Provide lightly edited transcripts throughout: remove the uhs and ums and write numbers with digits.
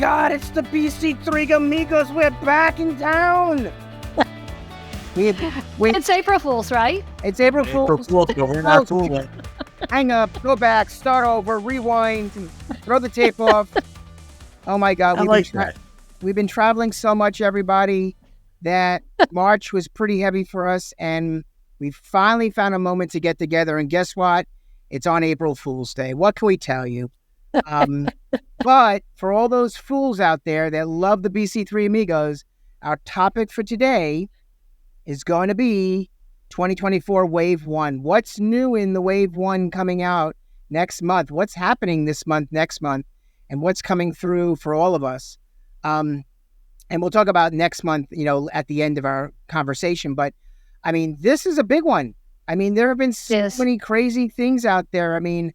God, it's the BC3 Amigos. We're back in town. It's April Fool's, right? It's April Fool's. April Fool's, but we're not fooling. Hang up, go back, start over, rewind, throw the tape off. Oh my God, we've been traveling so much, everybody, that March was pretty heavy for us, and we finally found a moment to get together. And guess what? It's on April Fool's Day. What can we tell you? But for all those fools out there that love the BC3 Amigos, our topic for today is going to be 2024 Wave 1. What's new in the Wave 1 coming out next month? What's happening this month, next month, and what's coming through for all of us? And we'll talk about next month, at the end of our conversation. But, I mean, this is a big one. I mean, there have been so many crazy things out there. I mean,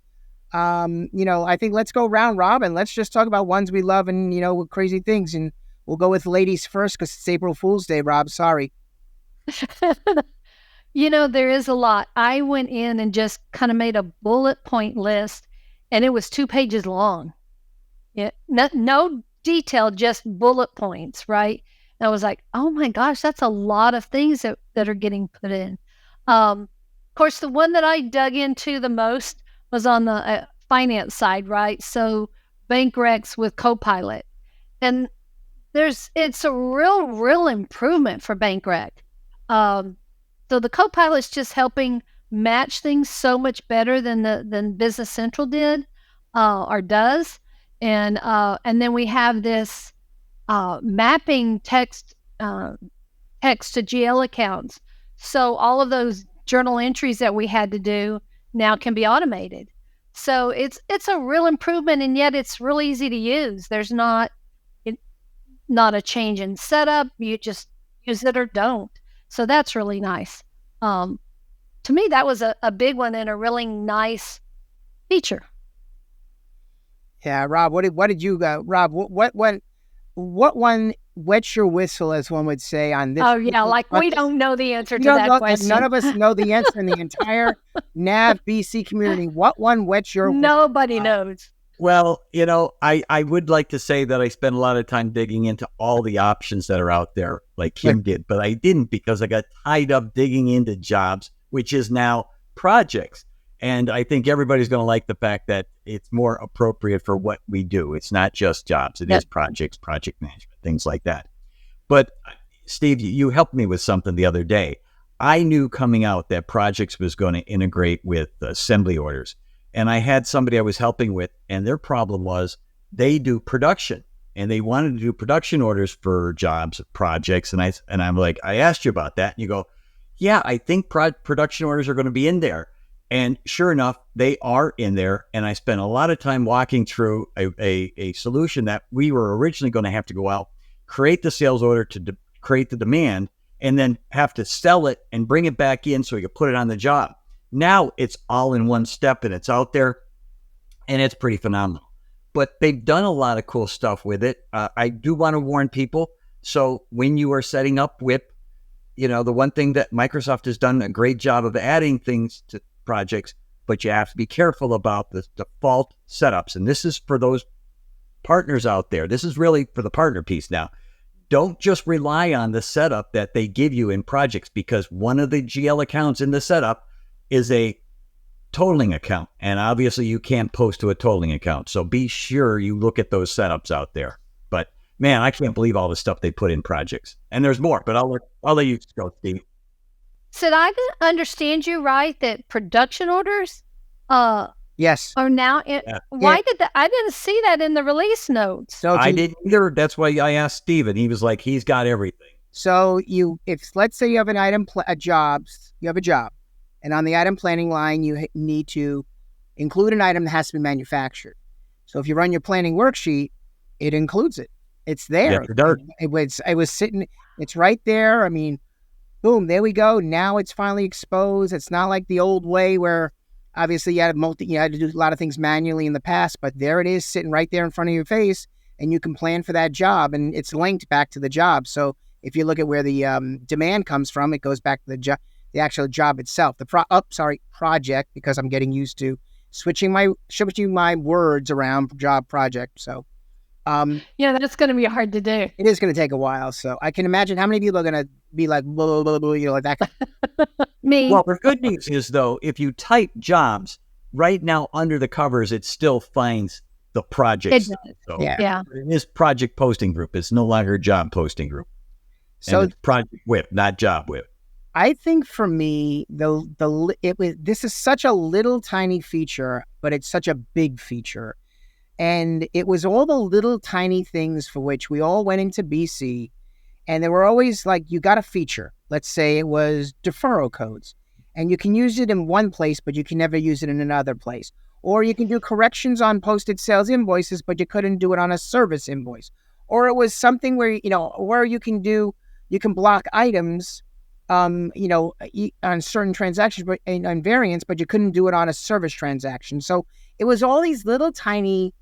I think let's go round robin. Let's just talk about ones we love and, crazy things. And we'll go with ladies first because it's April Fool's Day, Rob. Sorry. There is a lot. I went in and just kind of made a bullet point list, and it was 2 pages long. Yeah, no detail, just bullet points, right? And I was like, oh my gosh, that's a lot of things that are getting put in. Of course, the one that I dug into the most was on the finance side, right? So bank recs with Copilot. And it's a real improvement for bank rec. So the Copilot's just helping match things so much better than Business Central did or does. And then we have this mapping text to GL accounts. So all of those journal entries that we had to do now can be automated. So it's a real improvement, and yet it's real easy to use. There's not a change in setup. You just use it or don't. So that's really nice. To me, that was a big one and a really nice feature. Yeah, Rob, what did you Rob, what one wets your whistle, as one would say, on this? Oh yeah, we don't know the answer to that question. None of us know the answer in the entire NAV BC community. What one wets your whistle? Nobody knows. Well, I would like to say that I spent a lot of time digging into all the options that are out there, like Kim did, but I didn't because I got tied up digging into jobs, which is now projects. And I think everybody's going to like the fact that it's more appropriate for what we do. It's not just jobs. It is projects, project management, things like that. But Steve, you helped me with something the other day. I knew coming out that projects was going to integrate with assembly orders. And I had somebody I was helping with, and their problem was they do production, and they wanted to do production orders for jobs, projects. And I'm like, I asked you about that. And you go, yeah, I think production orders are going to be in there. And sure enough, they are in there. And I spent a lot of time walking through a solution that we were originally going to have to go out, create the sales order to create the demand, and then have to sell it and bring it back in so we could put it on the job. Now it's all in one step and it's out there, and it's pretty phenomenal. But they've done a lot of cool stuff with it. I do want to warn people. So when you are setting up WIP, the one thing that Microsoft has done a great job of adding things to projects, but you have to be careful about the default setups. And this is for those partners out there. This is really for the partner piece now. Don't just rely on the setup that they give you in projects, because one of the GL accounts in the setup is a totaling account. And obviously you can't post to a totaling account. So be sure you look at those setups out there. But man, I can't believe all the stuff they put in projects. And there's more, but I'll let you go, Steve. So I understand you right that production orders yes are now in, why did that? I didn't see that in the release notes. So I didn't either. That's why I asked Steve, and he was like, he's got everything. So if let's say you have an item, you have a job, and on the item planning line, you need to include an item that has to be manufactured. So if you run your planning worksheet, it includes it. It's there. It was sitting. It's right there. I mean, boom, there we go. Now it's finally exposed. It's not like the old way where obviously you had to do a lot of things manually in the past, but there it is sitting right there in front of your face, and you can plan for that job, and it's linked back to the job. So if you look at where the demand comes from, it goes back to the actual job itself. Project, because I'm getting used to switching my words around, job, project. So That's going to be hard to do. It is going to take a while. So I can imagine how many people are going to be like, blah, blah, blah, blah, like that. Me. Well, the good news is, though, if you type jobs right now under the covers, it still finds the project. It does. So Yeah. It is project posting group. It's no longer a job posting group. So and it's project whip, not job whip. I think for me, this is such a little tiny feature, but it's such a big feature. And it was all the little tiny things for which we all went into BC, and they were always like, you got a feature. Let's say it was deferral codes, and you can use it in one place, but you can never use it in another place. Or you can do corrections on posted sales invoices, but you couldn't do it on a service invoice. Or it was something where, where you can block items, on certain transactions, but on variants, but you couldn't do it on a service transaction. So it was all these little tiny.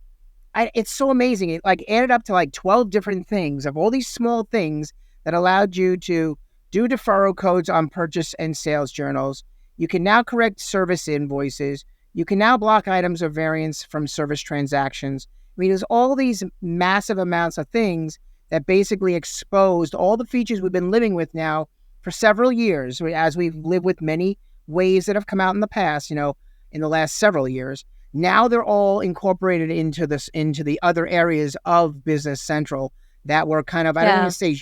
It's so amazing. It added up to 12 different things of all these small things that allowed you to do deferral codes on purchase and sales journals. You can now correct service invoices. You can now block items or variants from service transactions. I mean, there's all these massive amounts of things that basically exposed all the features we've been living with now for several years, as we've lived with many ways that have come out in the past, in the last several years. Now they're all incorporated into the other areas of Business Central that were kind of, I don't want to say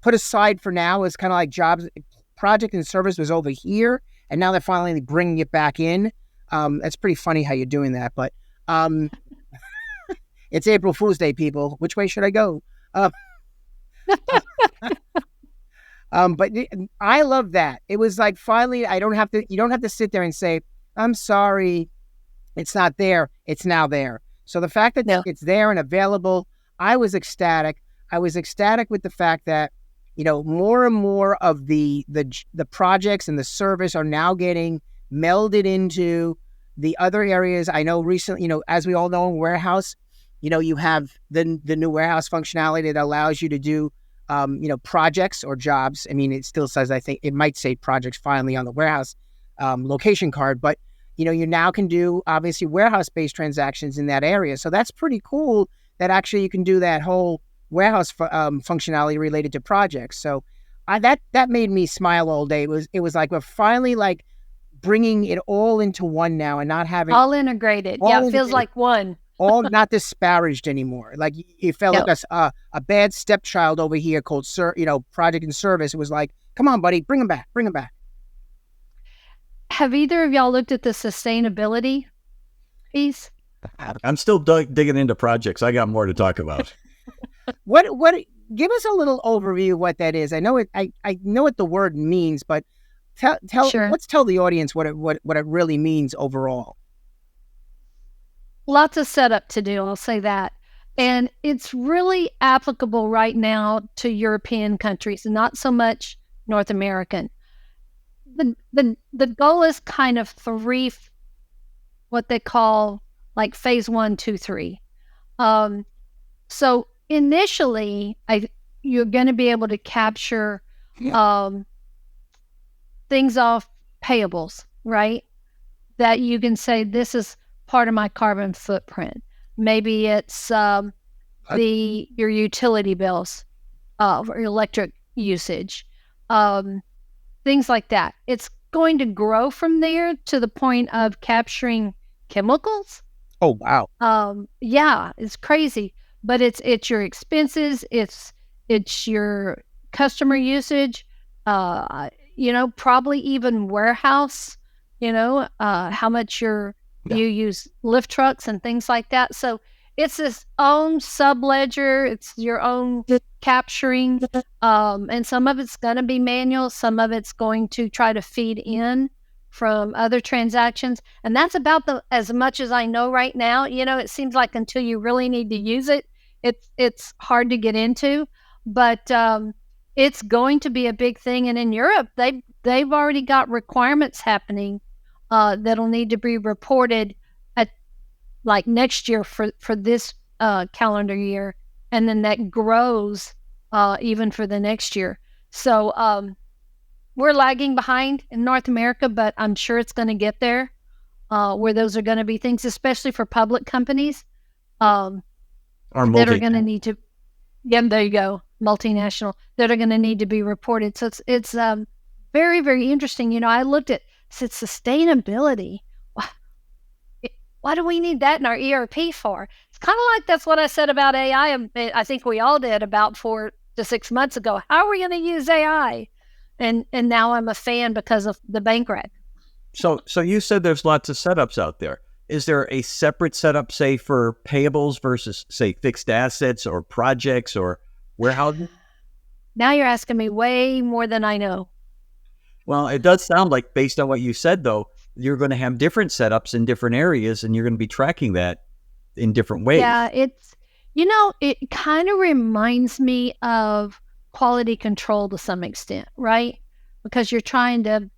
put aside for now, as kind of like jobs, project and service was over here, and now they're finally bringing it back in. It's pretty funny how you're doing that, but it's April Fool's Day, people. Which way should I go? But I love that. It was like finally, you don't have to sit there and say, I'm sorry, it's not there. It's now there. So the fact that it's there and available, I was ecstatic. I was ecstatic with the fact that, more and more of the projects and the service are now getting melded into the other areas. I know recently, as we all know in warehouse, you have the new warehouse functionality that allows you to do, projects or jobs. I mean, it still says, I think it might say projects finally on the warehouse location card, but you now can do obviously warehouse-based transactions in that area. So that's pretty cool that actually you can do that whole warehouse functionality related to projects. So that made me smile all day. It was like we're finally bringing it all into one now and not having all integrated. It feels like one. All not disparaged anymore. Like it felt like a bad stepchild over here called project and service. It was like, come on, buddy, bring them back. Have either of y'all looked at the sustainability piece? I'm still digging into projects. I got more to talk about. What? Give us a little overview of what that is. I know it. I know what the word means, but Sure. Let's tell the audience what it really means overall. Lots of setup to do. I'll say that, and it's really applicable right now to European countries, not so much North American. The goal is kind of three, what they call phase 1, 2, 3. So initially, you're going to be able to capture things off payables, right? That you can say, this is part of my carbon footprint. Maybe it's your utility bills, or electric usage. Things like that. It's going to grow from there to the point of capturing chemicals. Oh, wow. Yeah, it's crazy, but it's your expenses. It's your customer usage, probably even warehouse, how much you use lift trucks and things like that. So it's its own sub-ledger. It's your own capturing. And some of it's going to be manual. Some of it's going to try to feed in from other transactions. And that's about as much as I know right now. It seems like until you really need to use it, it's hard to get into. But it's going to be a big thing. And in Europe, they've already got requirements happening that'll need to be reported at next year for this calendar year, and then that grows even for the next year. So we're lagging behind in North America, but I'm sure it's going to get there where those are going to be things, especially for public companies. Or that are going to need to, yeah, there you go, multinational, that are going to need to be reported. So it's very, very interesting. You know, I looked at, said sustainability. Why do we need that in our ERP for? It's kind of like that's what I said about AI. I think we all did about 4 to 6 months ago. How are we going to use AI? And now I'm a fan because of the bank rec. So you said there's lots of setups out there. Is there a separate setup, say, for payables versus, say, fixed assets or projects or warehousing? Now you're asking me way more than I know. Well, it does sound like, based on what you said, though, you're going to have different setups in different areas, and you're going to be tracking that in different ways. Yeah, it kind of reminds me of quality control to some extent, right? Because you're trying to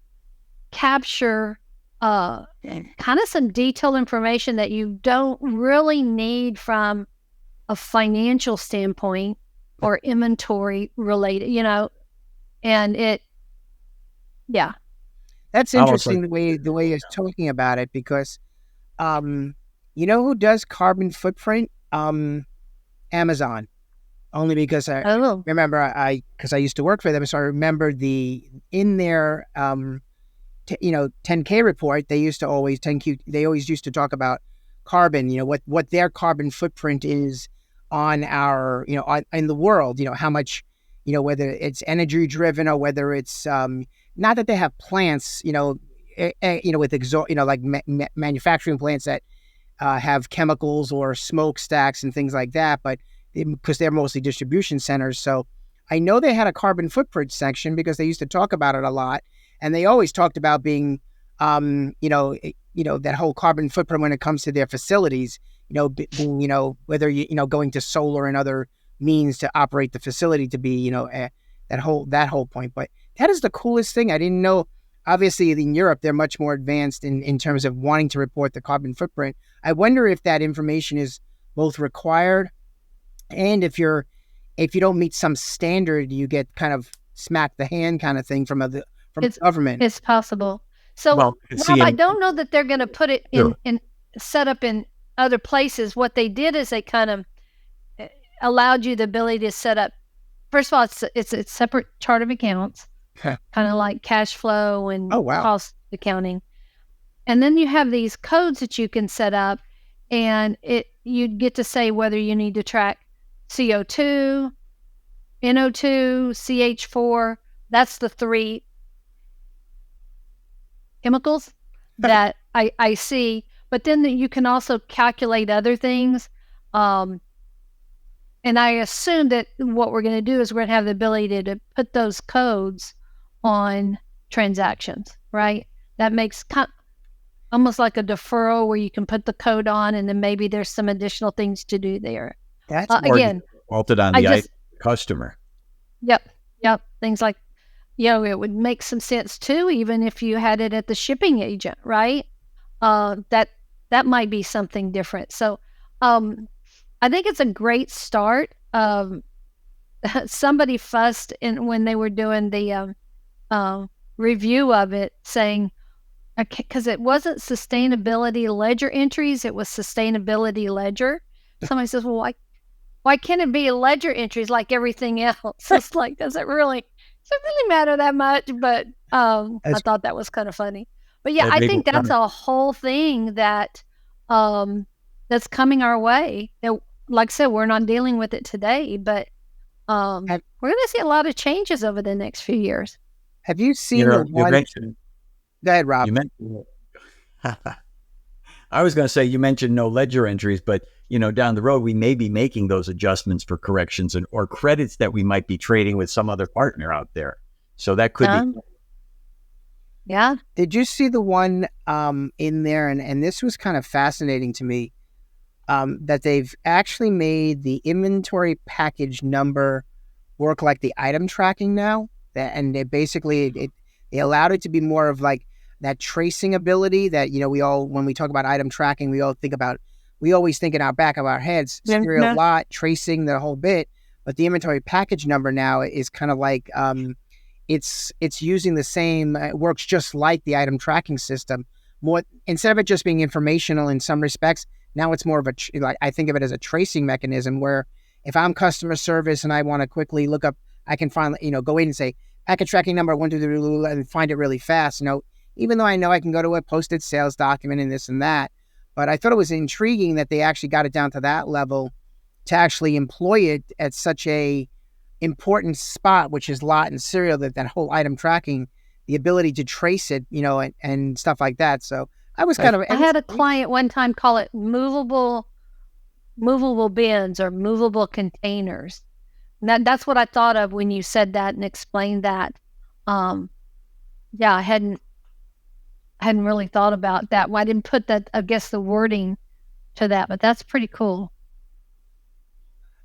capture kind of some detailed information that you don't really need from a financial standpoint or inventory related, and yeah. That's interesting the way you're talking about it, because you know who does carbon footprint? Amazon. Only because I remember because I used to work for them, so I remember in their 10K report, they used to always they always used to talk about carbon, what their carbon footprint is on our, in the world, how much, whether it's energy driven or whether it's not that they have plants, with like manufacturing plants that have chemicals or smokestacks and things like that, but because they're mostly distribution centers. So I know they had a carbon footprint section because they used to talk about it a lot. And they always talked about being, that whole carbon footprint when it comes to their facilities, being, whether going to solar and other means to operate the facility to be, that whole point. But that is the coolest thing. I didn't know. Obviously, in Europe, they're much more advanced in terms of wanting to report the carbon footprint. I wonder if that information is both required, and if you don't meet some standard, you get kind of smacked the hand kind of thing from government. It's possible. So, Rob, I don't know that they're going to put it in set up in other places. What they did is they kind of allowed you the ability to set up. First of all, it's a separate chart of accounts, kind of like cash flow and cost accounting. And then you have these codes that you can set up, and you get to say whether you need to track CO2, NO2, CH4. That's the 3 chemicals that I see. But then you can also calculate other things. And I assume that what we're going to do is we're going to have the ability to put those codes on transactions, right? That makes almost like a deferral where you can put the code on, and then maybe there's some additional things to do there. That's again altered on the customer. Yep. Things like, it would make some sense too, even if you had it at the shipping agent, right? That might be something different. So, I think it's a great start. Somebody fussed when they were doing the review of it, saying, because it wasn't sustainability ledger entries, it was sustainability ledger. Somebody says, well, why can't it be ledger entries like everything else? It's like, does it really matter that much? But I thought that was kind of funny. But yeah, I think that's a whole thing that that's coming our way. That, like I said, we're not dealing with it today, but we're going to see a lot of changes over the next few years. Have you seen the one? Go ahead, Rob. I was going to say, you mentioned no ledger entries, but down the road, we may be making those adjustments for corrections or credits that we might be trading with some other partner out there. So that could be. Yeah. Did you see the one in there? And this was kind of fascinating to me, that they've actually made the inventory package number work like the item tracking now. And they basically, they allowed it to be more of like that tracing ability that, when we talk about item tracking, we always think in our back of our heads, serial lot, tracing, the whole bit. But the inventory package number now is kind of like, it's using the same, it works just like the item tracking system. More, instead of it just being informational in some respects, Now it's more of like I think of it as a tracing mechanism where if I'm customer service and I want to quickly look up, I can finally, go in and say packet tracking number 123 and find it really fast. Even though I know I can go to a posted sales document and this and that, but I thought it was intriguing that they actually got it down to that level to actually employ it at such a important spot, which is lot and serial, that whole item tracking, the ability to trace it, and stuff like that. So I was kind of. I had a client one time call it movable bins or movable containers. And that's what I thought of when you said that and explained that. I hadn't really thought about that. Well, I didn't put that, I guess, the wording to that, but that's pretty cool.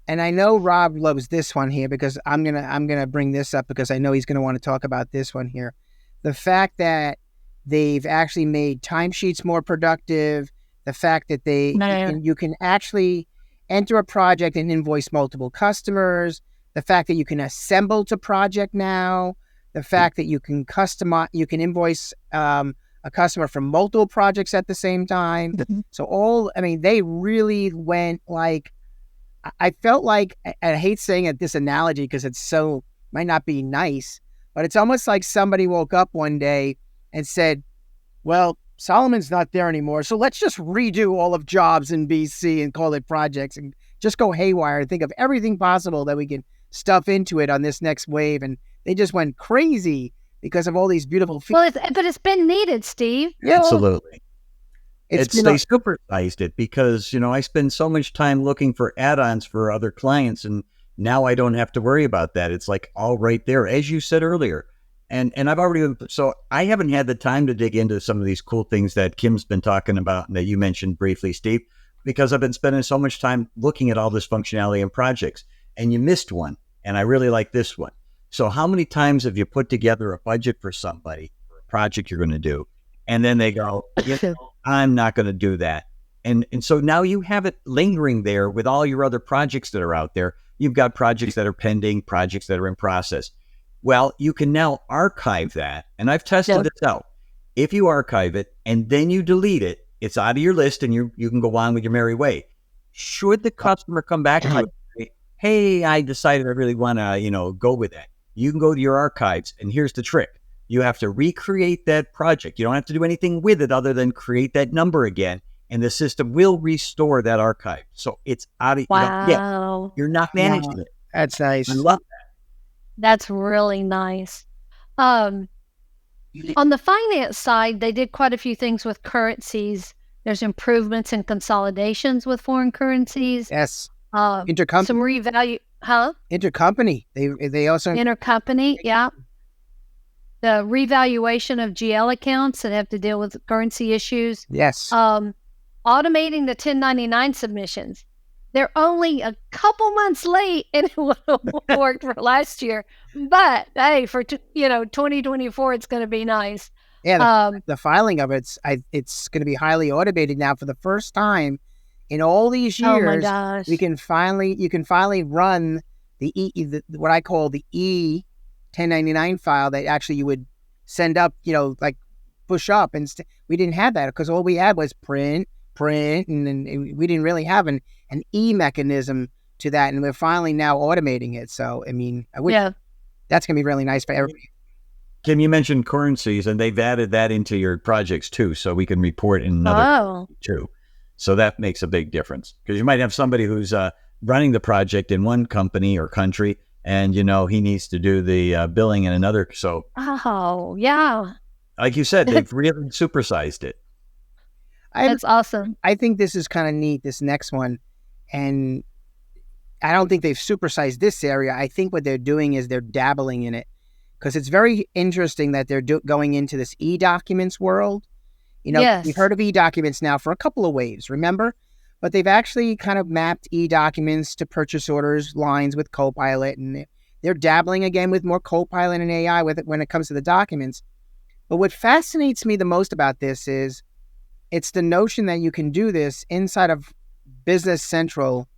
And I know Rob loves this one here because I'm gonna bring this up because I know he's gonna want to talk about this one here. The fact that they've actually made timesheets more productive. The fact that you can actually enter a project and invoice multiple customers. The fact that you can assemble to project now. The fact that you can invoice a customer from multiple projects at the same time. So they really went like. I felt like, I hate saying it, this analogy because might not be nice, but it's almost like somebody woke up one day and said, well, Solomon's not there anymore, so let's just redo all of jobs in BC and call it projects and just go haywire and think of everything possible that we can stuff into it on this next wave. And they just went crazy because of all these beautiful features. Well, but it's been needed, Steve. Yeah, absolutely. They supersized it because, I spend so much time looking for add-ons for other clients, and now I don't have to worry about that. It's like all right there, as you said earlier. And I haven't had the time to dig into some of these cool things that Kim's been talking about and that you mentioned briefly, Steve, because I've been spending so much time looking at all this functionality in projects. And you missed one, and I really like this one. So how many times have you put together a budget for somebody, for a project you're going to do, and then they go, I'm not going to do that. And so now you have it lingering there with all your other projects that are out there. You've got projects that are pending, projects that are in process. Well, you can now archive that. And I've tested this out. If you archive it and then you delete it, it's out of your list and you can go on with your merry way. Should the customer come back to you and say, hey, I decided I really want to, go with that. You can go to your archives, and here's the trick. You have to recreate that project. You don't have to do anything with it other than create that number again, and the system will restore that archive. So it's out of you're not managing it. That's nice. I love that. That's really nice. On the finance side, they did quite a few things with currencies. There's improvements and consolidations with foreign currencies. Yes. Intercompany. Some revalue, Intercompany. They also intercompany. Yeah. The revaluation of GL accounts that have to deal with currency issues. Yes. Automating the 1099 submissions. They're only a couple months late, and it would have worked for last year. But hey, for 2024, it's going to be nice. Yeah, the filing of it's going to be highly automated now for the first time in all these years. Oh my gosh! You can finally run what I call the E1099 file that actually you would send up, like push up, and we didn't have that because all we had was print, and we didn't really have an E mechanism to that, and we're finally now automating it. So that's going to be really nice for everybody. Kim, you mentioned currencies, and they've added that into your projects too, so we can report in another too. So that makes a big difference because you might have somebody who's running the project in one company or country, and he needs to do the billing in another. So like you said, they've really supersized it. That's awesome. I think this is kind of neat, this next one. And I don't think they've supersized this area. I think what they're doing is they're dabbling in it because it's very interesting that they're going into this e-documents world. We've heard of e-documents now for a couple of waves, remember? But they've actually kind of mapped e-documents to purchase orders lines with Copilot. And they're dabbling again with more Copilot and AI with it when it comes to the documents. But what fascinates me the most about this is it's the notion that you can do this inside of Business Central,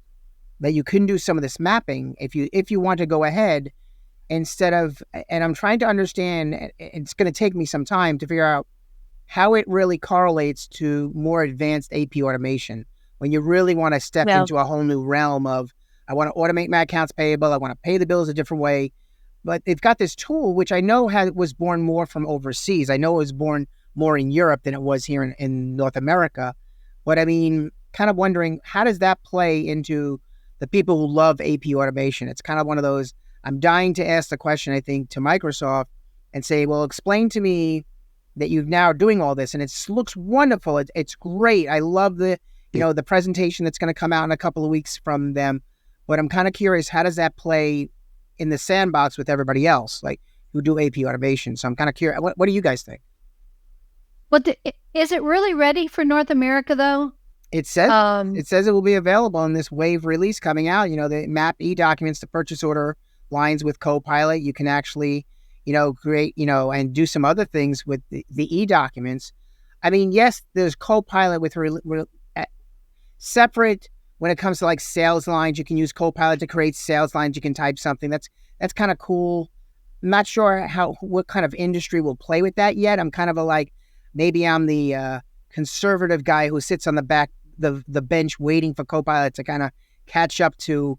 that you can do some of this mapping if you want to go ahead instead of, and I'm trying to understand, it's going to take me some time to figure out how it really correlates to more advanced AP automation. when you really want to step Yeah. into a whole new realm of, I want to automate my accounts payable. I want to pay the bills a different way. But they've got this tool, which I know was born more from overseas. I know it was born more in Europe than it was here in North America. But I mean, kind of wondering, how does that play into the people who love AP automation? It's kind of one of those, I'm dying to ask the question, I think, to Microsoft and say, well, explain to me that you're now doing all this. And it looks wonderful. It's great. I love the presentation that's going to come out in a couple of weeks from them. But I'm kind of curious, how does that play in the sandbox with everybody else, like who do AP automation? So I'm kind of curious. What do you guys think? But is it really ready for North America though? It says it will be available in this wave release coming out. The map e-documents to purchase order lines with Copilot. You can actually, create, and do some other things with the e-documents. I mean, yes, there's Copilot with separate. When it comes to like sales lines, you can use Copilot to create sales lines. You can type something. That's kind of cool. I'm not sure what kind of industry will play with that yet. I'm kind of maybe I'm the conservative guy who sits on the back the bench waiting for Copilot to kind of catch up to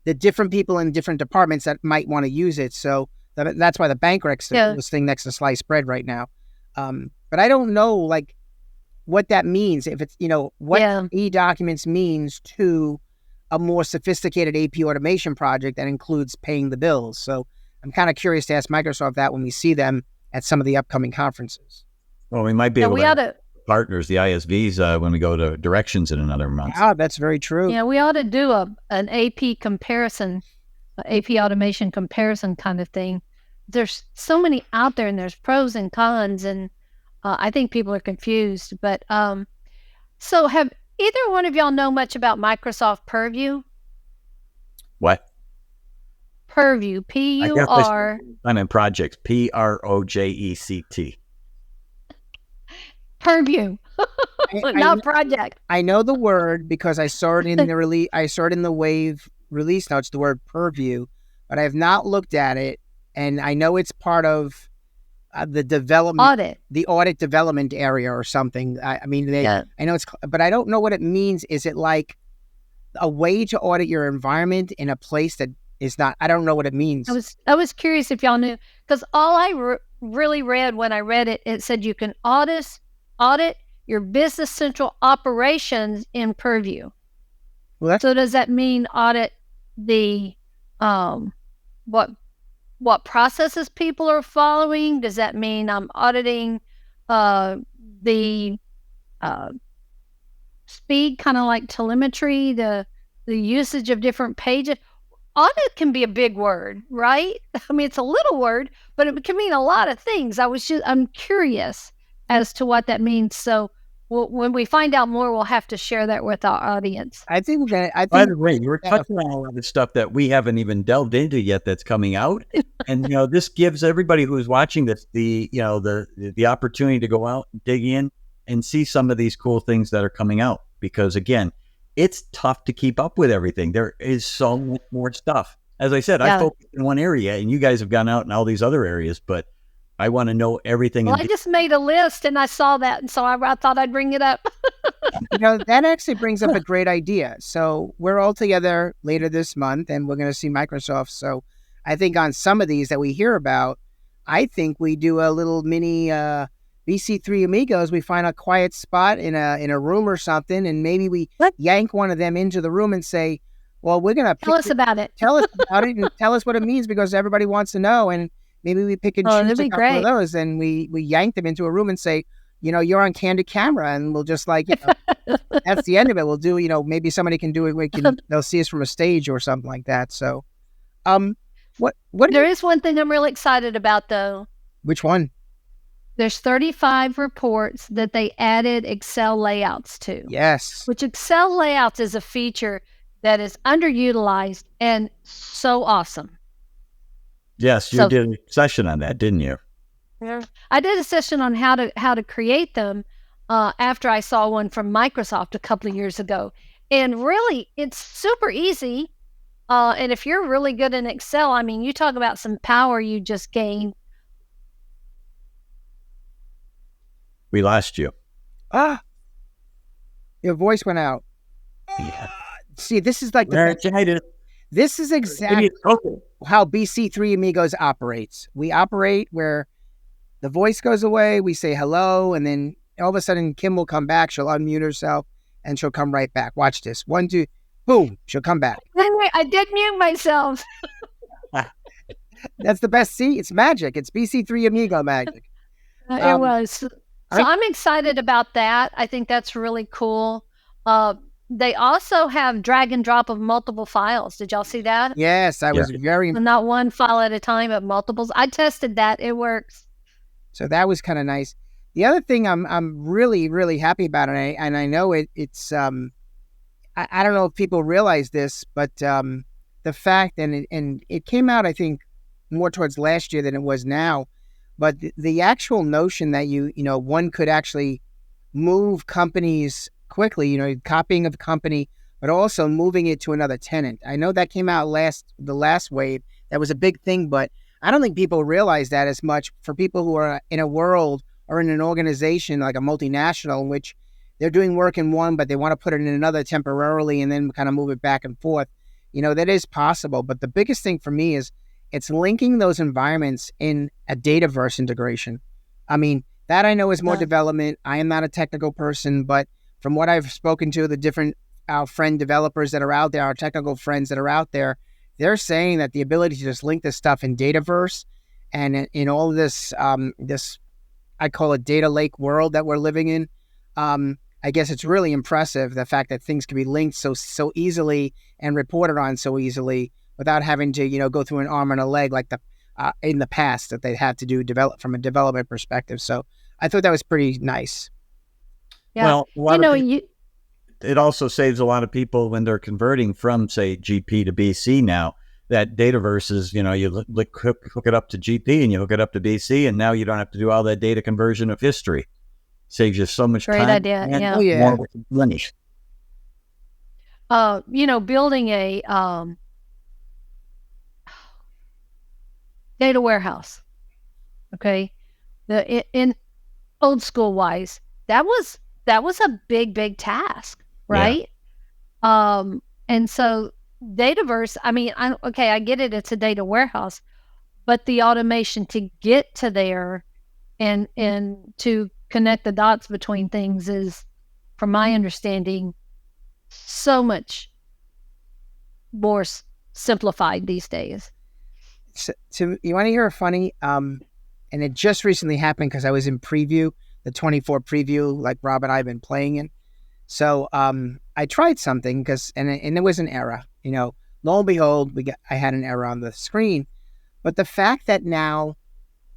the different people in different departments that might want to use it. So that's why the bank rec's this thing next to sliced bread right now. But I don't know what that means, if it's, what e-documents means to a more sophisticated AP automation project that includes paying the bills. So I'm kind of curious to ask Microsoft that when we see them at some of the upcoming conferences. Well, we might be able to partners, the ISVs, when we go to Directions in another month. Ah, that's very true. Yeah, we ought to do an AP comparison, AP automation comparison kind of thing. There's so many out there, and there's pros and cons, and I think people are confused. But so have either one of y'all know much about Microsoft Purview? What? Purview, P-U-R. I'm in projects, Project. Purview, not project. I know the word because I saw it in the release. I saw it in the Wave release notes, the word Purview, but I have not looked at it. And I know it's part of the development, the audit development area or something. I know it's, but I don't know what it means. Is it like a way to audit your environment in a place that is not? I don't know what it means. I was curious if y'all knew, because all I really read when I read it, it said you can audit your Business Central operations in Purview. Well, so does that mean audit the what processes people are following? Does that mean I'm auditing the speed, kind of like telemetry, the usage of different pages? Audit can be a big word, right? I mean, it's a little word, but it can mean a lot of things. I'm curious as to what that means. So when we find out more, we'll have to share that with our audience. By the way, you were touching on a lot of stuff that we haven't even delved into yet that's coming out. And, this gives everybody who's watching this the opportunity to go out, dig in, and see some of these cool things that are coming out. Because, again, it's tough to keep up with everything. There is so much more stuff. As I said, I focus in one area, and you guys have gone out in all these other areas, but I want to know everything. Well, I just made a list, and I saw that, and so I thought I'd bring it up. That actually brings up a great idea. So we're all together later this month, and we're going to see Microsoft. So I think on some of these that we hear about, I think we do a little mini BC3 Amigos. We find a quiet spot in a room or something, and maybe we yank one of them into the room and say, well, we're going to tell us about it. Tell us about it and tell us what it means, because everybody wants to know. And maybe we pick and choose a couple of those, and we yank them into a room and say, you're on candid camera, and we'll just that's the end of it. We'll do, maybe somebody can do it. They'll see us from a stage or something like that. So, what? There is one thing I'm really excited about, though. Which one? There's 35 reports that they added Excel layouts to. Yes. Which Excel layouts is a feature that is underutilized and so awesome. Yes, you did a session on that, didn't you? Yeah, I did a session on how to create them after I saw one from Microsoft a couple of years ago. And really, it's super easy. And if you're really good in Excel, I mean, you talk about some power you just gained. We lost you. Your voice went out. See, this is like this is exactly how BC3 Amigos operates. We operate where the voice goes away, we say hello, and then all of a sudden Kim will come back. She'll unmute herself, and she'll come right back. Watch this. 1, 2, boom. She'll come back. I did mute myself. That's the best. See, it's magic. It's BC3 Amigo magic. It was. So I'm excited about that. I think that's really cool. They also have drag and drop of multiple files. Did y'all see that? Yes, I was very... Not one file at a time, but multiples. I tested that. It works. So that was kind of nice. The other thing I'm really, really happy about, and I know it's I don't know if people realize this, but the fact, and it came out, I think, more towards last year than it was now, but the actual notion that one could actually move companies quickly, copying of the company, but also moving it to another tenant. I know that came out the last wave. That was a big thing, but I don't think people realize that as much for people who are in a world or in an organization like a multinational in which they're doing work in one, but they want to put it in another temporarily and then kind of move it back and forth. That is possible. But the biggest thing for me is it's linking those environments in a Dataverse integration. I mean, that I know is more development. I am not a technical person, but from what I've spoken to, the different our friend developers that are out there, our technical friends that are out there, they're saying that the ability to just link this stuff in Dataverse and in all of this, I call it data lake world that we're living in. I guess it's really impressive, the fact that things can be linked so easily and reported on so easily without having to, go through an arm and a leg like in the past that they had to do from a development perspective. So I thought that was pretty nice. Yeah. Well, it also saves a lot of people when they're converting from, say, GP to BC now. That Dataverse is, you hook it up to GP and you hook it up to BC, and now you don't have to do all that data conversion of history. Saves you so much time. Great idea. Yeah. Oh, yeah. More money. Building a data warehouse. Okay, in old school wise, that was a big task, right? Yeah. And so Dataverse, I mean, I get it. It's a data warehouse, but the automation to get to there and to connect the dots between things is, from my understanding, so much more simplified these days. So, you want to hear a funny, and it just recently happened because I was in preview, the 24 preview, like Rob and I have been playing in. So I tried something and it was an error. Lo and behold, I had an error on the screen. But the fact that now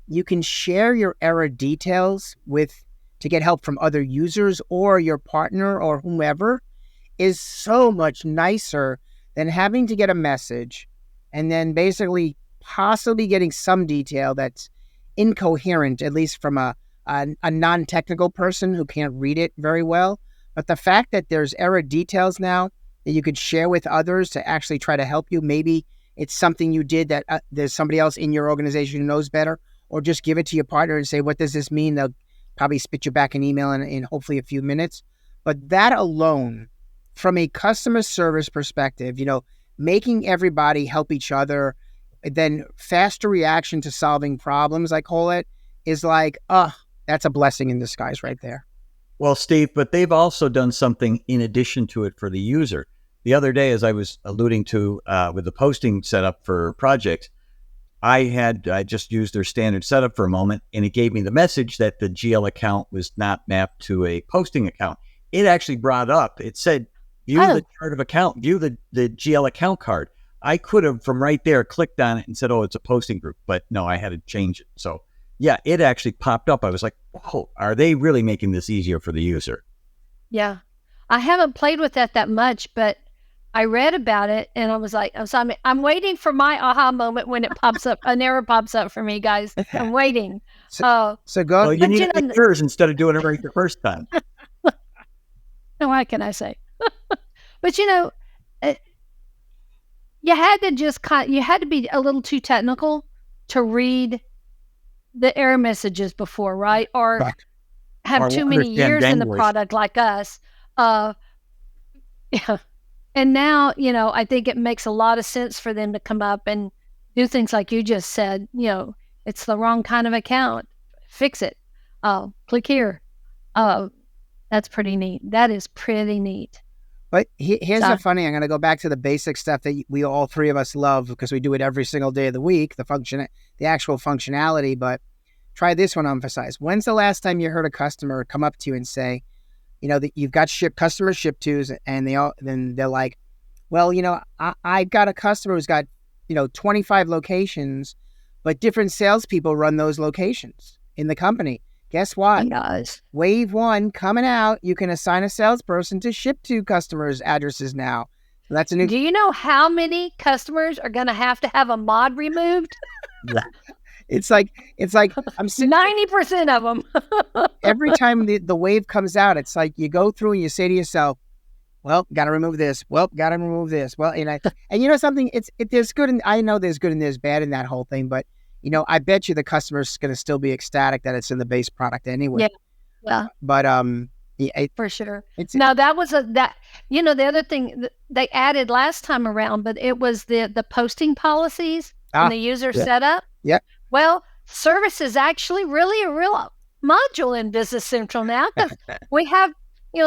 you can share your error details to get help from other users or your partner or whomever is so much nicer than having to get a message and then basically possibly getting some detail that's incoherent, at least from a non-technical person who can't read it very well. But the fact that there's error details now that you could share with others to actually try to help you, maybe it's something you did that there's somebody else in your organization who knows better, or just give it to your partner and say, what does this mean? They'll probably spit you back an email in hopefully a few minutes. But that alone, from a customer service perspective, making everybody help each other, then faster reaction to solving problems, I call it, is like, that's a blessing in disguise right there. Well, Steve, but they've also done something in addition to it for the user. The other day, as I was alluding to with the posting setup for projects, I just used their standard setup for a moment, and it gave me the message that the GL account was not mapped to a posting account. It actually brought up, it said, view the chart of account, view the GL account card. I could have, from right there, clicked on it and said, it's a posting group. But no, I had to change it. So, yeah, it actually popped up. I was like, whoa, are they really making this easier for the user? Yeah. I haven't played with that much, but I read about it and I was like, I'm waiting for my aha moment when it pops up. An error pops up for me, guys. I'm waiting. So go. Well, you need to make yours instead of doing it right the first time. No, what can I say? But you had to be a little too technical to read the error messages before, right? Or have too many years in the product like us. Yeah. And now, I think it makes a lot of sense for them to come up and do things like you just said. It's the wrong kind of account. Fix it. Click here. That's pretty neat. That is pretty neat. But here's the funny. I'm going to go back to the basic stuff that we all three of us love because we do it every single day of the week. The actual functionality. But try this one. Emphasize. When's the last time you heard a customer come up to you and say, that you've got customer ship tos, and then they're like, well, I've got a customer who's got 25 locations, but different salespeople run those locations in the company. Guess what? Wave 1 coming out. You can assign a salesperson to ship to customers' addresses now. So that's a new. Do you know how many customers are going to have a mod removed? It's like I'm 90% of them. Every time the wave comes out, it's like you go through and you say to yourself, well, got to remove this. Well, got to remove this. Well, and something, there's good, and I know there's good and there's bad in that whole thing, but I bet you the customer's going to still be ecstatic that it's in the base product anyway. Yeah. But for sure. Now that was the other thing they added last time around, but it was the posting policies and the user setup. Yeah. Well, service is actually really a real module in Business Central now because we have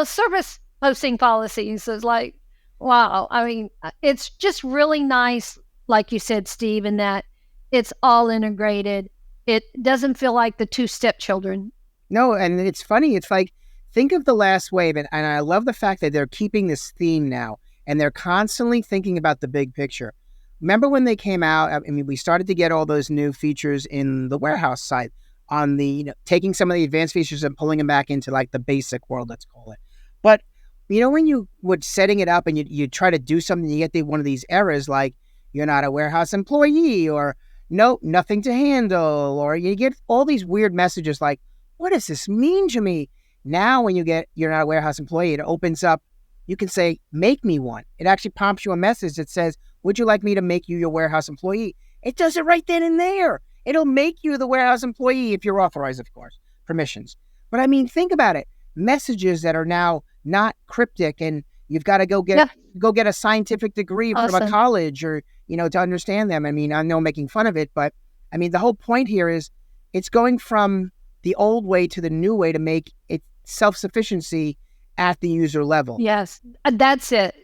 service posting policies. It's like, wow. I mean, it's just really nice, like you said, Steve, in that it's all integrated. It doesn't feel like the two stepchildren. No, and it's funny. It's like, think of the last wave, and I love the fact that they're keeping this theme now, and they're constantly thinking about the big picture. Remember when they came out? I mean, we started to get all those new features in the warehouse side on the, taking some of the advanced features and pulling them back into like the basic world, let's call it. But, when you would setting it up and you try to do something, you get one of these errors like you're not a warehouse employee or no, nothing to handle, or you get all these weird messages like, what does this mean to me? Now, when you're not a warehouse employee, it opens up, you can say, make me one. It actually prompts you a message that says, would you like me to make you your warehouse employee? It does it right then and there. It'll make you the warehouse employee if you're authorized, of course, permissions. But I mean, think about it. Messages that are now not cryptic and you've got to go get a scientific degree from a college or, to understand them. I mean, I know I'm making fun of it, but I mean, the whole point here is it's going from the old way to the new way to make it self-sufficiency at the user level. Yes, that's it.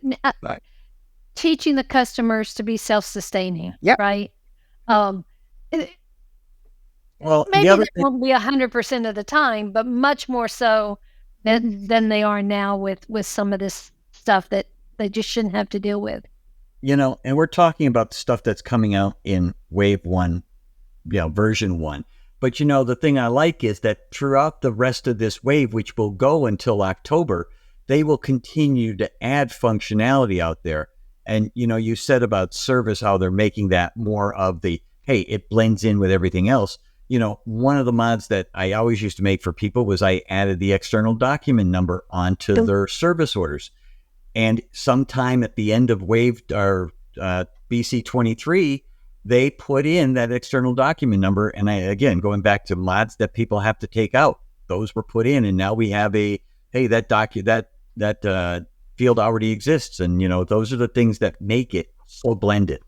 Right. Teaching the customers to be self-sustaining. Yep. Right. Well, maybe that won't be 100% of the time, but much more so than they are now with some of this stuff that they just shouldn't have to deal with. And we're talking about the stuff that's coming out in wave 1, version 1. But, the thing I like is that throughout the rest of this wave, which will go until October, they will continue to add functionality out there. And, you said about service, how they're making that more of the, hey, it blends in with everything else. One of the mods that I always used to make for people was I added the external document number onto their service orders. And sometime at the end of wave or BC23, they put in that external document number. And again, going back to mods that people have to take out, those were put in. And now we have that field already exists. And, those are the things that make it so blended.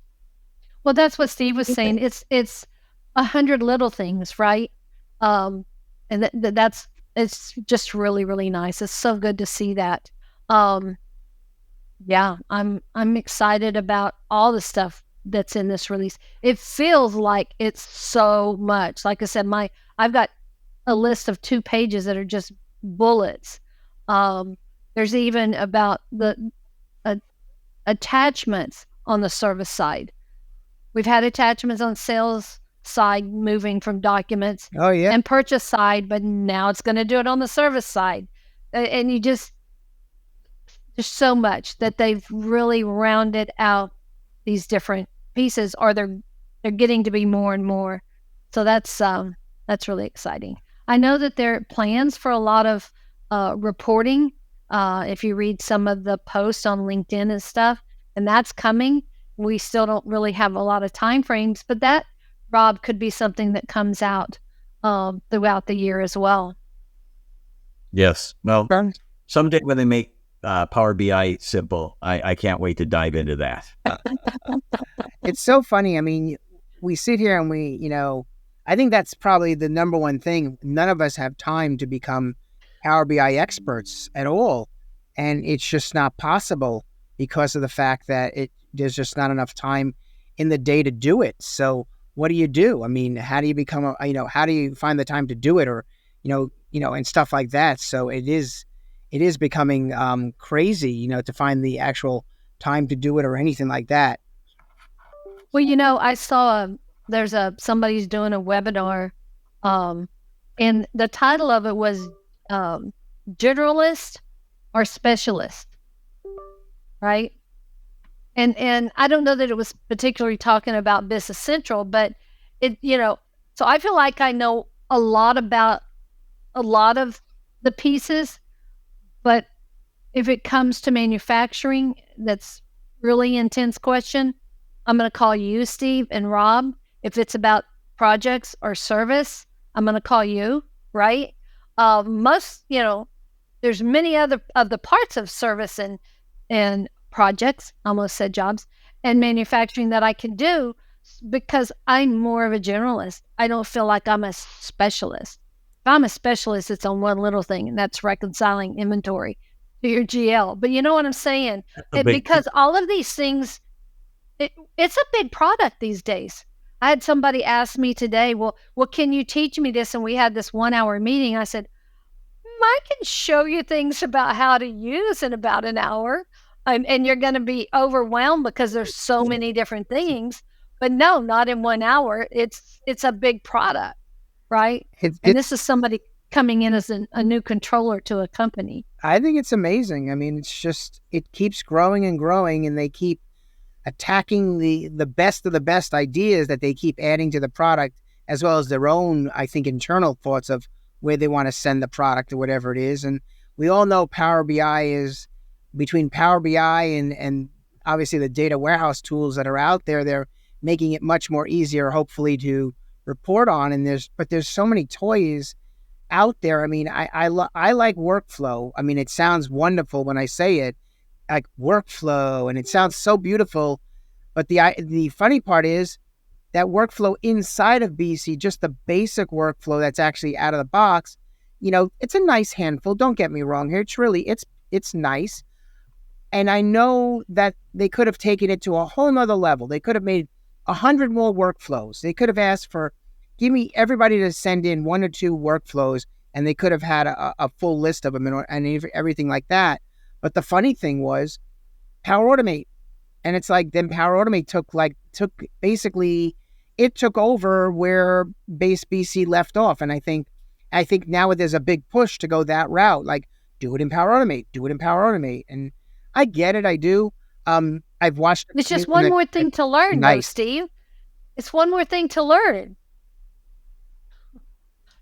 Well, that's what Steve was saying. It's 100 little things, right? And it's just really, really nice. It's so good to see that. Yeah, I'm excited about all the stuff that's in this release. It feels like it's so much. Like I said, I've got a list of 2 pages that are just bullets. There's even about the attachments on the service side. We've had attachments on sales side moving from documents and purchase side, but now it's going to do it on the service side. And there's so much that they've really rounded out these different pieces, or they're getting to be more and more. So that's really exciting. I know that there are plans for a lot of reporting. If you read some of the posts on LinkedIn and stuff, and that's coming. We still don't really have a lot of time frames, but that, Rob, could be something that comes out throughout the year as well. Yes. Well, someday when they make Power BI simple. I can't wait to dive into that. It's so funny. I mean, we sit here and I think that's probably the number one thing. None of us have time to become Power BI experts at all. And it's just not possible because of the fact that there's just not enough time in the day to do it. So what do? I mean, how do you become how do you find the time to do it, or, and stuff like that. So it is becoming crazy, to find the actual time to do it or anything like that. Well, I saw there's somebody's doing a webinar, and the title of it was generalist or specialist, right? And I don't know that it was particularly talking about Business Central, but so I feel like I know a lot about a lot of the pieces, but if it comes to manufacturing, that's really intense question. I'm going to call you, Steve, and Rob. If it's about projects or service, I'm going to call you, right? There's many other of the parts of service and projects, almost said jobs, and manufacturing that I can do because I'm more of a generalist. I don't feel like I'm a specialist. If I'm a specialist, it's on one little thing, and that's reconciling inventory to your GL. But you know what I'm saying? Because all of these things, it's a big product these days. I had somebody ask me today, well, can you teach me this? And we had this 1-hour meeting. I said, I can show you things about how to use in about an hour. And you're going to be overwhelmed because there's so many different things. But no, not in 1 hour. It's a big product, right? And this is somebody coming in as a new controller to a company. I think it's amazing. I mean, it keeps growing and growing, and they keep attacking the best of the best ideas that they keep adding to the product, as well as their own, I think, internal thoughts of where they want to send the product or whatever it is. And we all know Power BI is, between Power BI and obviously the data warehouse tools that are out there, they're making it much more easier, hopefully, to report on. And there's so many toys out there. I mean, I like workflow. I mean, it sounds wonderful when I say it, like workflow, and it sounds so beautiful. But the funny part is that workflow inside of BC, just the basic workflow that's actually out of the box, it's a nice handful. Don't get me wrong here. It's nice. And I know that they could have taken it to a whole nother level. They could have made 100 more workflows. They could have asked for, give me everybody to send in 1 or 2 workflows, and they could have had a full list of them and everything like that. But the funny thing was Power Automate. And it's like, then Power Automate took over where Base BC left off. And I think now there's a big push to go that route, like do it in Power Automate. And I get it. I do. I've watched. It's just one more thing to learn, though, Steve. It's one more thing to learn.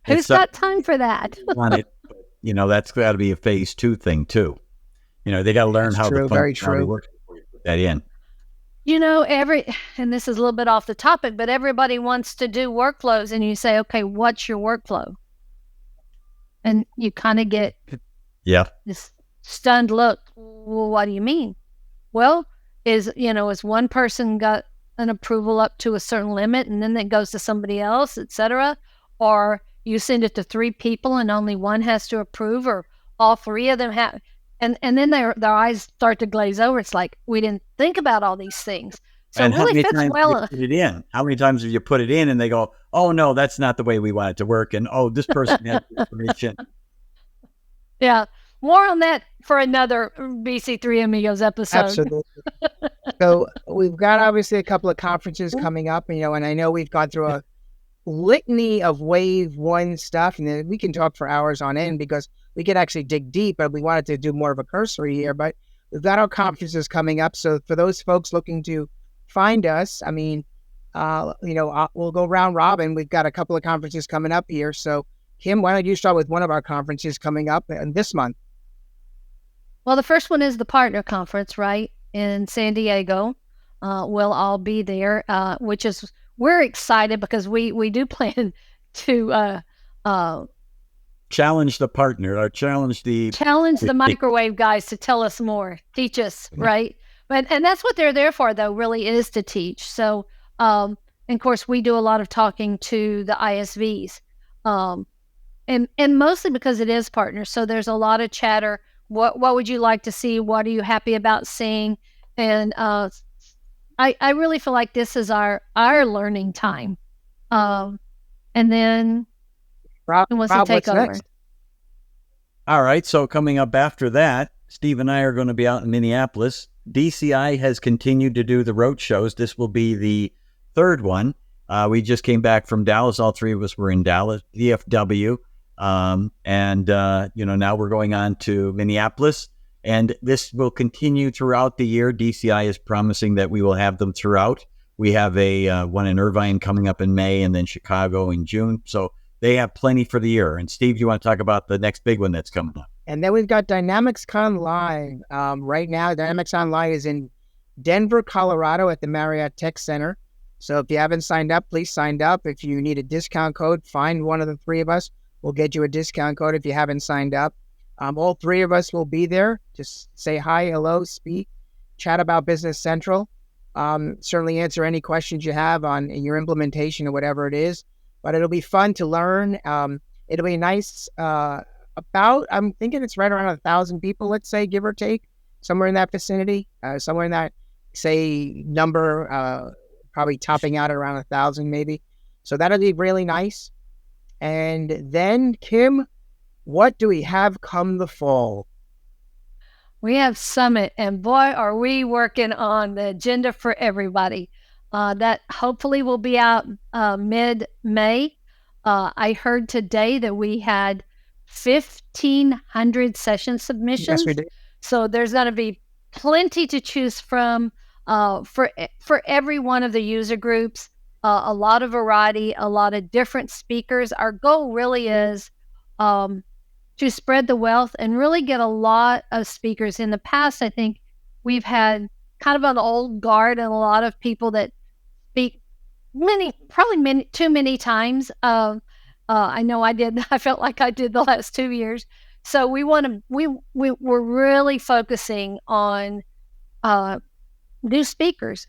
Who's got time for that? That's got to be a phase 2 thing too. They got to learn how the functionality works before you put that in. And this is a little bit off the topic, but everybody wants to do workflows, and you say, okay, what's your workflow? And you kind of get this stunned look. Well, what do you mean? Well, is one person got an approval up to a certain limit, and then it goes to somebody else, etc., or you send it to 3 people and only one has to approve, or all 3 of them have, and then their eyes start to glaze over. It's like, we didn't think about all these things. So and it really fits well. Put it in. How many times have you put it in and they go, oh no, that's not the way we want it to work, and oh, this person has information. Yeah. More on that for another BC3 Amigos episode. Absolutely. So we've got obviously a couple of conferences coming up, and I know we've gone through a litany of wave 1 stuff, and then we can talk for hours on end because we could actually dig deep, but we wanted to do more of a cursory here. But we've got our conferences coming up. So for those folks looking to find us, I mean, we'll go round robin. We've got a couple of conferences coming up here. So Kim, why don't you start with one of our conferences coming up this month? Well, the first one is the partner conference, right, in San Diego. We'll all be there, we're excited because we do plan to challenge the partner or challenge the microwave guys to tell us more, teach us, right? And that's what they're there for, though, really, is to teach. So, and of course, we do a lot of talking to the ISVs, and mostly because it is partners. So there's a lot of chatter. What would you like to see? What are you happy about seeing? And I really feel like this is our learning time. And then who wants to take over? Next? All right. So coming up after that, Steve and I are going to be out in Minneapolis. DCI has continued to do the road shows. This will be the third one. We just came back from Dallas. All three of us were in Dallas, DFW. Now we're going on to Minneapolis. And this will continue throughout the year. DCI is promising that we will have them throughout. We have a one in Irvine coming up in May and then Chicago in June. So they have plenty for the year. And Steve, you want to talk about the next big one that's coming up? And then we've got DynamicsCon Live. Right now, DynamicsCon Live is in Denver, Colorado at the Marriott Tech Center. So if you haven't signed up, please sign up. If you need a discount code, find one of the three of us. We'll get you a discount code if you haven't signed up. All three of us will be there. Just say hi, hello, speak, chat about Business Central. Certainly answer any questions you have on your implementation or whatever it is. But it'll be fun to learn. It'll be nice. I'm thinking it's right around 1,000 people, let's say, give or take, somewhere in that vicinity, somewhere in that, say, number, probably topping out at around 1,000 maybe. So that'll be really nice. And then, Kim, what do we have come the fall? We have Summit, and boy, are we working on the agenda for everybody. That hopefully will be out mid-May. I heard today that we had 1,500 session submissions. Yes, we did. So there's going to be plenty to choose from for every one of the user groups. A lot of variety, a lot of different speakers. Our goal really is to spread the wealth and really get a lot of speakers. In the past, I think we've had kind of an old guard and a lot of people that speak too many times. I know I did. I felt like I did the last 2 years. So we're really focusing on new speakers,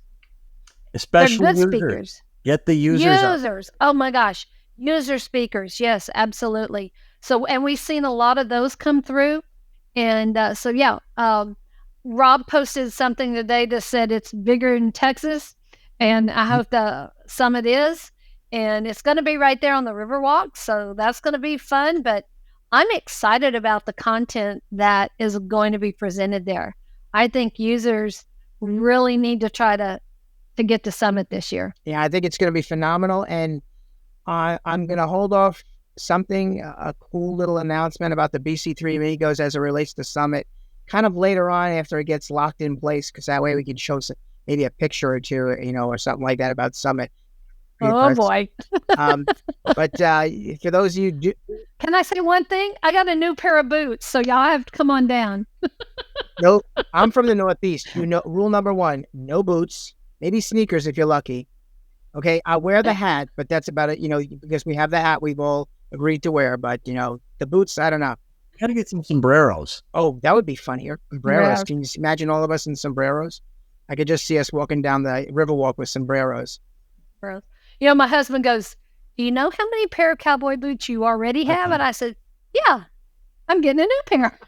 especially good users. Speakers. Get the users. Oh my gosh, user speakers. Yes, absolutely. So, and we've seen a lot of those come through, and Rob posted something today that said it's bigger in Texas, and I hope the summit is. And it's going to be right there on the Riverwalk, so that's going to be fun. But I'm excited about the content that is going to be presented there. I think users really need to try to get to Summit this year. Yeah, I think it's going to be phenomenal. And I'm going to hold off a cool little announcement about the BC3 Amigos as it relates to Summit, kind of later on after it gets locked in place, because that way we can show maybe a picture or two, or something like that about Summit. Oh boy. But for those of you can I say one thing? I got a new pair of boots, so y'all have to come on down. No, I'm from the Northeast. Rule number 1, no boots, maybe sneakers if you're lucky. Okay, I wear the hat, but that's about it, because we have the hat we've all agreed to wear, but the boots, I don't know. Gotta get some sombreros. Oh, that would be fun here. Sombreros. Yeah. Can you imagine all of us in sombreros? I could just see us walking down the Riverwalk with sombreros. My husband goes, do you know how many pair of cowboy boots you already have? And I said, yeah, I'm getting a new pair.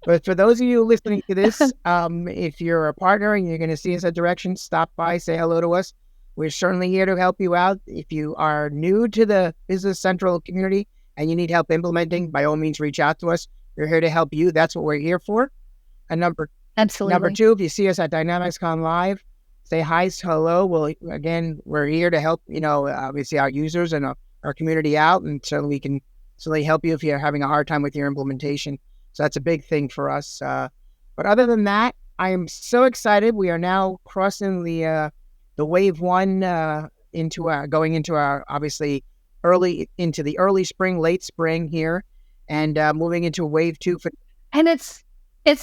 But for those of you listening to this, if you're a partner and you're going to see us at Direction, stop by, say hello to us. We're certainly here to help you out. If you are new to the Business Central community and you need help implementing, by all means, reach out to us. We're here to help you. That's what we're here for. And number 2, if you see us at DynamicsCon Live, say hi, hello. We're here to help, obviously our users and our community out, and certainly we can help you if you're having a hard time with your implementation. So that's a big thing for us. But other than that, I am so excited. We are now crossing the wave 1 going into our obviously into the early spring, late spring here, and moving into wave 2. And it's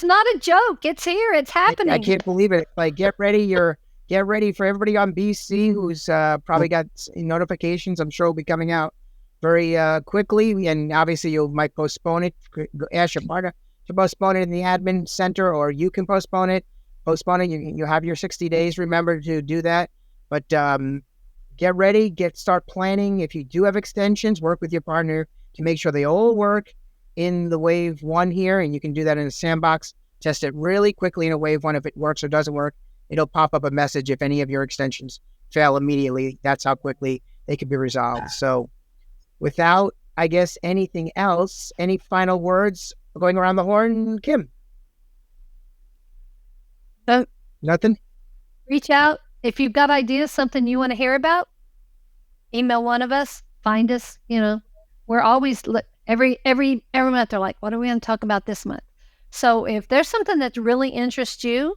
not a joke. It's here. It's happening. I can't believe it. Like, get ready for everybody on BC who's probably got notifications. I'm sure will be coming out very quickly. And obviously, you might postpone it. Ask your partner to postpone it in the admin center, or you can postpone it. You have your 60 days. Remember to do that. But get ready. Start planning. If you do have extensions, work with your partner to make sure they all work in the wave 1 here. And you can do that in a sandbox. Test it really quickly in a wave 1. If it works or doesn't work, it'll pop up a message if any of your extensions fail immediately. That's how quickly they can be resolved. So without, I guess, anything else, any final words going around the horn, Kim? Nothing? Reach out. If you've got ideas, something you want to hear about, email one of us, find us. We're always, every month they're like, what are we going to talk about this month? So if there's something that really interests you,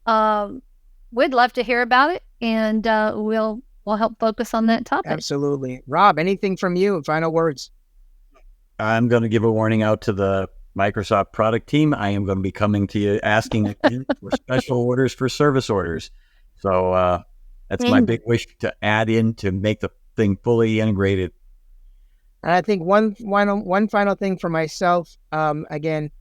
we'd love to hear about it, and we'll help focus on that topic. Absolutely. Rob, anything from you? Final words. I'm going to give a warning out to the Microsoft product team. I am going to be coming to you asking for special orders for service orders. So that's my big wish to add in to make the thing fully integrated. And I think one final thing for myself, again,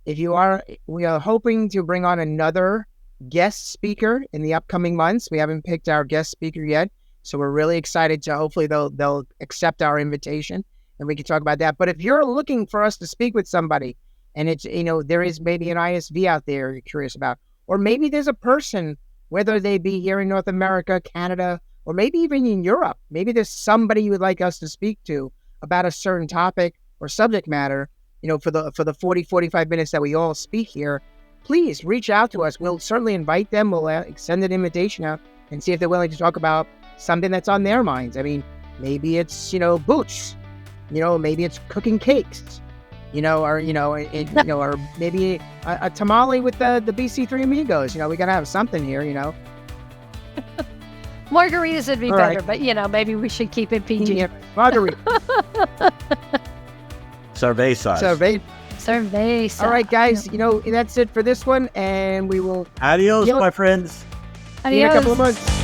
we are hoping to bring on another guest speaker in the upcoming months. We haven't picked our guest speaker yet, so we're really excited to hopefully they'll accept our invitation and we can talk about that. But if you're looking for us to speak with somebody, and it's there is maybe an ISV out there you're curious about, or maybe there's a person, whether they be here in North America, Canada, or maybe even in Europe, maybe there's somebody you would like us to speak to about a certain topic or subject matter, for the 45 minutes that we all speak here, please reach out to us. We'll certainly invite them. We'll send an invitation out and see if they're willing to talk about something that's on their minds. I mean, maybe it's, boots, maybe it's cooking cakes, or maybe a tamale with the BC3 Amigos. We got to have something here, Margaritas would be all better, right. But, maybe we should keep it PG. Yeah, margarita. Cervezas. Cerveza. All right, guys, that's it for this one, and we will Adios, my friends. see you in a couple of Adios. months.